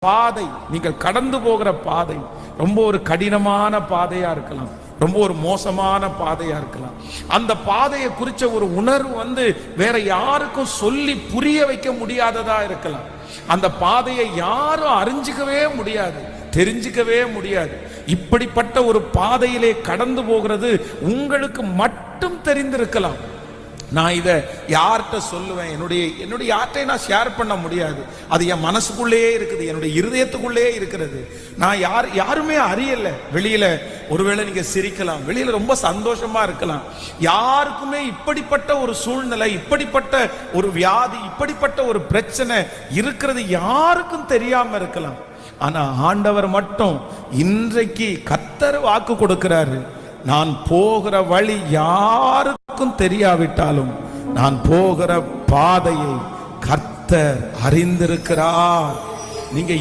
பாதை, நீங்கள் கடந்து போகிற பாதை ரொம்ப ஒரு கடினமான பாதையா இருக்கலாம், ரொம்ப ஒரு மோசமான பாதையா இருக்கலாம். அந்த பாதையை குறிச்ச ஒரு உணர்வு வேற யாருக்கும் சொல்லி புரிய வைக்க முடியாததா இருக்கலாம். அந்த பாதையை யாரும் அறிஞ்சிக்கவே முடியாது, தெரிஞ்சுக்கவே முடியாது. இப்படிப்பட்ட ஒரு பாதையிலே கடந்து போகிறது உங்களுக்கு மட்டும் தெரிந்திருக்கலாம். நான் இதை யார்கிட்ட சொல்லுவேன், என்னுடைய யார்கிட்ட நான் ஷேர் பண்ண முடியாது. அது என் மனசுக்குள்ளேயே இருக்குது, என்னுடைய இருதயத்துக்குள்ளேயே இருக்கிறது. நான் யாருமே அறியல. வெளியில ஒருவேளை நீங்க சிரிக்கலாம், வெளியில ரொம்ப சந்தோஷமா இருக்கலாம். யாருக்குமே இப்படிப்பட்ட ஒரு சூழ்நிலை, இப்படிப்பட்ட ஒரு வியாதி, இப்படிப்பட்ட ஒரு பிரச்சனை இருக்கிறது யாருக்கும் தெரியாம இருக்கலாம். ஆனா ஆண்டவர் மட்டும் இன்றைக்கு கர்த்தர் வாக்கு கொடுக்கிறாரு, நான் போகிற வழி யாருக்கும் தெரியாவிட்டாலும் நான் போகிற பாதையை கர்த்தர் அறிந்திருக்கிறார். நீங்க